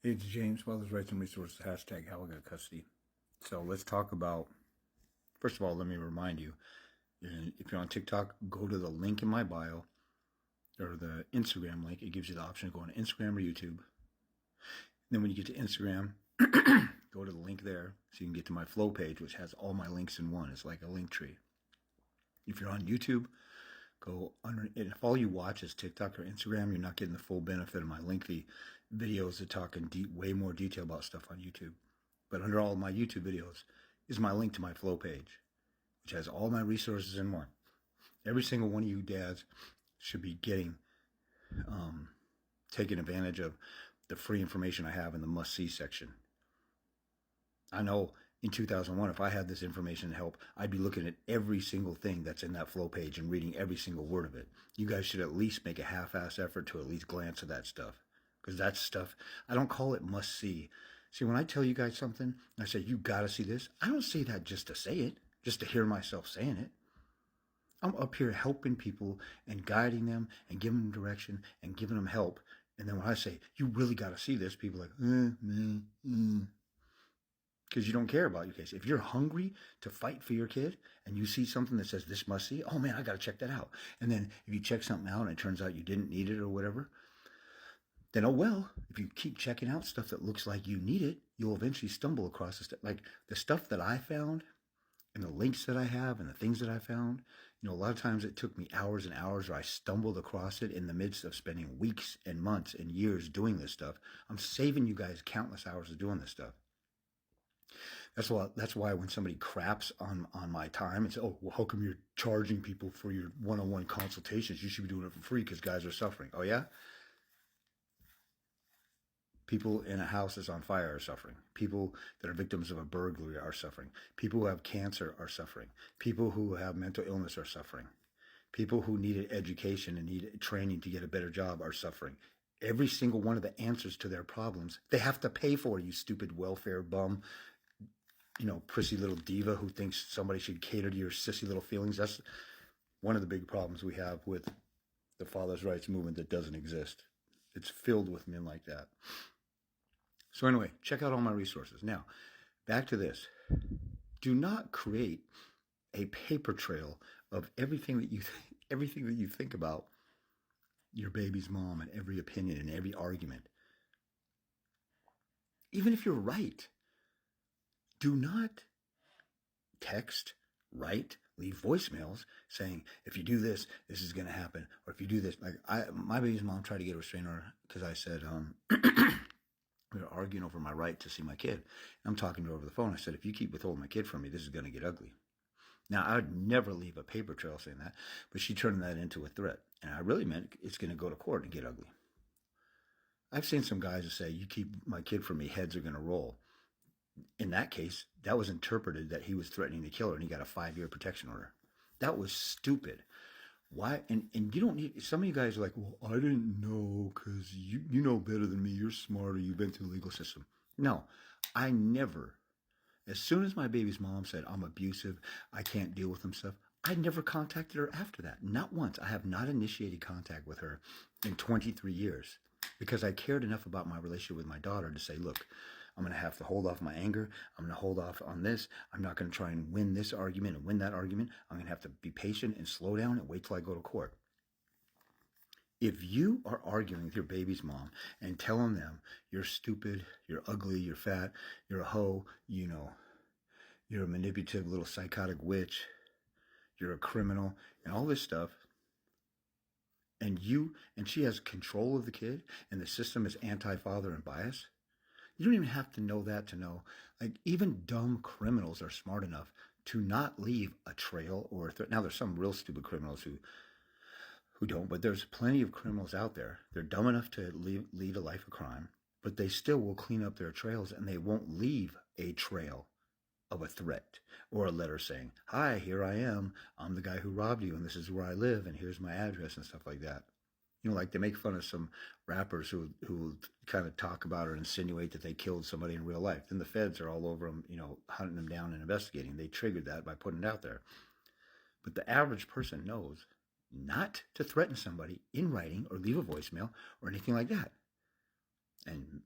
Hey, it's James, Father's Rights and Resources, hashtag how I got custody. So let's talk about, first of all, let me remind you, if you're on TikTok, go to the link in my bio, or the Instagram link. It gives you the option to go on Instagram or YouTube. Then when you get to Instagram, go to the link there so you can get to my flow page, which has all my links in one. It's like a link tree. If you're on YouTube, go under, and if all you watch is TikTok or Instagram, you're not getting the full benefit of my lengthy videos that talk in way more detail about stuff on YouTube. But under all of my YouTube videos is my link to my flow page, which has all my resources in one. Every single one of you dads should be taking advantage of the free information I have in the must-see section. I know in 2001, if I had this information to help, I'd be looking at every single thing that's in that flow page and reading every single word of it. You guys should at least make a half-ass effort to at least glance at that stuff. Because that's stuff, I don't call it must-see. See, when I tell you guys something, I say, you got to see this, I don't say that just to say it, just to hear myself saying it. I'm up here helping people and guiding them and giving them direction and giving them help. And then when I say, you really got to see this, people are like, because you don't care about your case. If you're hungry to fight for your kid and you see something that says this must see, oh man, I got to check that out. And then if you check something out and it turns out you didn't need it or whatever, then oh well. If you keep checking out stuff that looks like you need it, you'll eventually stumble across the stuff. Like the stuff that I found and the links that I have and the things that I found, a lot of times it took me hours and hours, or I stumbled across it in the midst of spending weeks and months and years doing this stuff. I'm saving you guys countless hours of doing this stuff. That's why when somebody craps on my time and says, oh, well, how come you're charging people for your one-on-one consultations? You should be doing it for free because guys are suffering. Oh, yeah? People in a house that's on fire are suffering. People that are victims of a burglary are suffering. People who have cancer are suffering. People who have mental illness are suffering. People who need education and need training to get a better job are suffering. Every single one of the answers to their problems, they have to pay for, you stupid welfare bum, prissy little diva who thinks somebody should cater to your sissy little feelings. That's one of the big problems we have with the father's rights movement that doesn't exist. It's filled with men like that. So anyway, check out all my resources. Now, back to this. Do not create a paper trail of everything that you think about your baby's mom and every opinion and every argument. Even if you're right, do not text, write, leave voicemails saying, if you do this, this is going to happen. Or if you do this, my baby's mom tried to get a restraining order because I said, we were arguing over my right to see my kid. I'm talking to her over the phone. I said, if you keep withholding my kid from me, this is going to get ugly. Now, I would never leave a paper trail saying that, but she turned that into a threat. And I really meant it's going to go to court and get ugly. I've seen some guys that say, you keep my kid from me, heads are going to roll. In that case, that was interpreted that he was threatening to kill her and he got a 5-year protection order. That was stupid. Why? And you don't need, some of you guys are like, well, I didn't know because you know better than me. You're smarter. You've been through the legal system. No, I never, as soon as my baby's mom said, I'm abusive, I can't deal with him stuff, I never contacted her after that. Not once. I have not initiated contact with her in 23 years because I cared enough about my relationship with my daughter to say, look, I'm going to have to hold off my anger. I'm going to hold off on this. I'm not going to try and win this argument and win that argument. I'm going to have to be patient and slow down and wait till I go to court. If you are arguing with your baby's mom and telling them you're stupid, you're ugly, you're fat, you're a hoe, you're a manipulative little psychotic witch, you're a criminal, and all this stuff, and she has control of the kid, and the system is anti-father and biased, you don't even have to know that to know. Like, even dumb criminals are smart enough to not leave a trail or a threat. Now, there's some real stupid criminals who don't, but there's plenty of criminals out there. They're dumb enough to lead a life of crime, but they still will clean up their trails, and they won't leave a trail of a threat or a letter saying, hi, here I am. I'm the guy who robbed you, and this is where I live, and here's my address and stuff like that. Like they make fun of some rappers who kind of talk about or insinuate that they killed somebody in real life. Then the feds are all over them, hunting them down and investigating. They triggered that by putting it out there. But the average person knows not to threaten somebody in writing or leave a voicemail or anything like that. And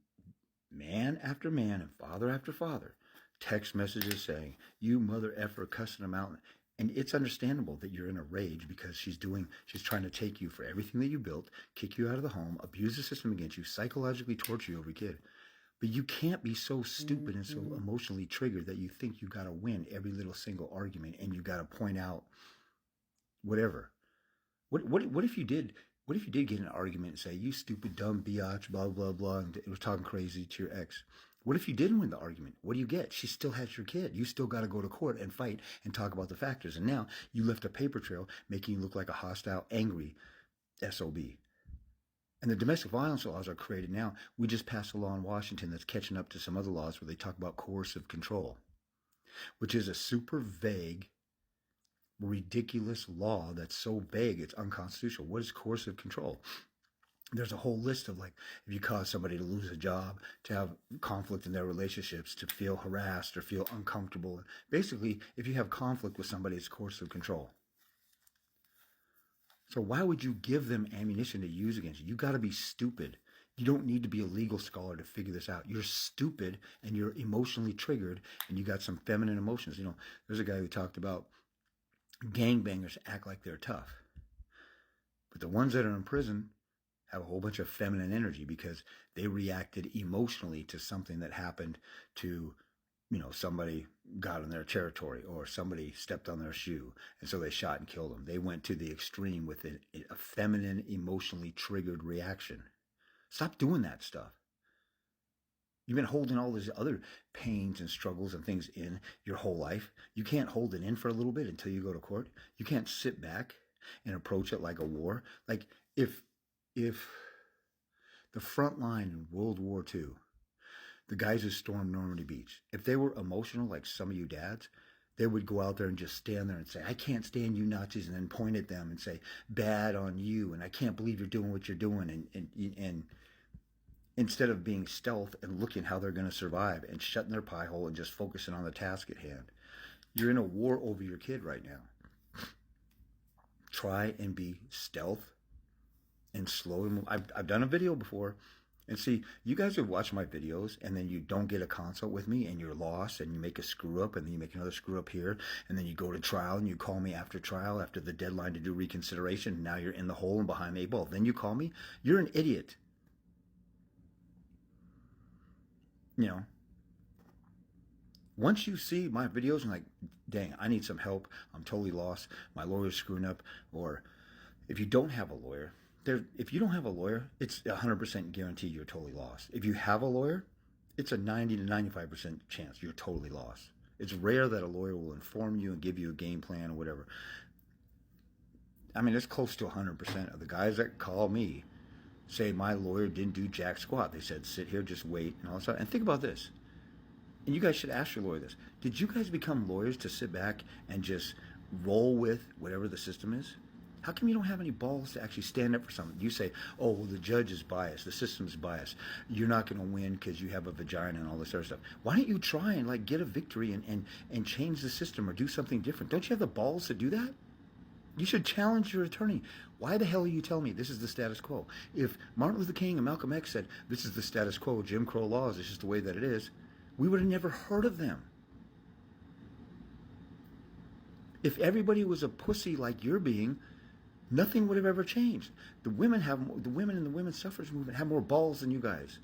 man after man and father after father, text messages saying, "You mother effer," cussing them out. And it's understandable that you're in a rage because she's trying to take you for everything that you built, kick you out of the home, abuse the system against you, psychologically torture you every kid. But you can't be so stupid and so emotionally triggered that you think you got to win every little single argument and you got to point out whatever. What if you did? What if you did get in an argument and say, "You stupid, dumb biatch, blah, blah, blah," and it was talking crazy to your ex? What if you didn't win the argument? What do you get? She still has your kid. You still got to go to court and fight and talk about the factors. And now you left a paper trail making you look like a hostile, angry SOB. And the domestic violence laws are created now. We just passed a law in Washington that's catching up to some other laws where they talk about coercive control, which is a super vague, ridiculous law that's so vague it's unconstitutional. What is coercive control? There's a whole list of, like, if you cause somebody to lose a job, to have conflict in their relationships, to feel harassed or feel uncomfortable. Basically, if you have conflict with somebody, it's coercive control. So why would you give them ammunition to use against you? You got to be stupid. You don't need to be a legal scholar to figure this out. You're stupid and you're emotionally triggered and you got some feminine emotions. You know, there's a guy who talked about gangbangers act like they're tough. But the ones that are in prison have a whole bunch of feminine energy because they reacted emotionally to something that happened to, you know, somebody got in their territory or somebody stepped on their shoe, and so they shot and killed them. They went to the extreme with a feminine, emotionally triggered reaction. Stop doing that stuff. You've been holding all these other pains and struggles and things in your whole life. You can't hold it in for a little bit until you go to court. You can't sit back and approach it like a war. Like if the front line in World War II, the guys who stormed Normandy Beach, if they were emotional like some of you dads, they would go out there and just stand there and say, "I can't stand you Nazis," and then point at them and say, "Bad on you," and "I can't believe you're doing what you're doing," and instead of being stealth and looking how they're going to survive and shutting their pie hole and just focusing on the task at hand. You're in a war over your kid right now. Try and be stealth and slow and move. I've done a video before, and see, you guys have watched my videos and then you don't get a consult with me and you're lost and you make a screw up and then you make another screw up here and then you go to trial and you call me after trial, after the deadline to do reconsideration, and now you're in the hole and behind the 8 ball. Then you call me. You're an idiot. You know, once you see my videos and like, dang, I need some help, I'm totally lost, my lawyer's screwing up, or if you don't have a lawyer, if you don't have a lawyer, it's 100% guarantee you're totally lost. If you have a lawyer, it's a 90 to 95% chance you're totally lost. It's rare that a lawyer will inform you and give you a game plan or whatever. I mean, it's close to 100% of the guys that call me say my lawyer didn't do jack squat. They said, sit here, just wait, and all that stuff. And think about this. And you guys should ask your lawyer this. Did you guys become lawyers to sit back and just roll with whatever the system is? How come you don't have any balls to actually stand up for something? You say, "Oh, well, the judge is biased. The system's biased. You're not going to win because you have a vagina," and all this other stuff. Why don't you try and like get a victory and change the system or do something different? Don't you have the balls to do that? You should challenge your attorney. Why the hell are you telling me this is the status quo? If Martin Luther King and Malcolm X said, "This is the status quo, Jim Crow laws, it's just the way that it is," we would have never heard of them. If everybody was a pussy like you're being, nothing would have ever changed. The women in the women's suffrage movement have more balls than you guys.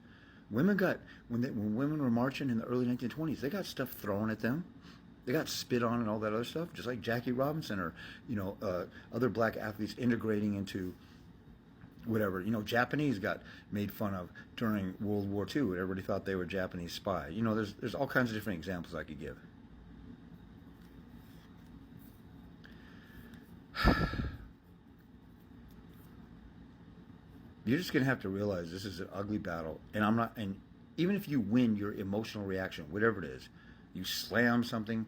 Women got, when women were marching in the early 1920s, they got stuff thrown at them. They got spit on and all that other stuff, just like Jackie Robinson or, other black athletes integrating into whatever. Japanese got made fun of during World War II. Everybody thought they were Japanese spies. There's all kinds of different examples I could give. You're just going to have to realize this is an ugly battle. And even if you win your emotional reaction, whatever it is, you slam something,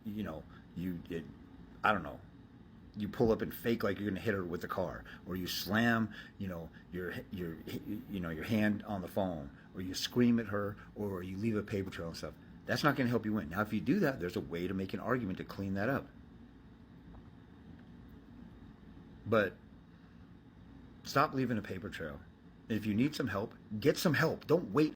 I don't know, you pull up and fake like you're going to hit her with the car, or you slam, your hand on the phone, or you scream at her, or you leave a paper trail and stuff. That's not going to help you win. Now, if you do that, there's a way to make an argument to clean that up. But stop leaving a paper trail. If you need some help, get some help. Don't wait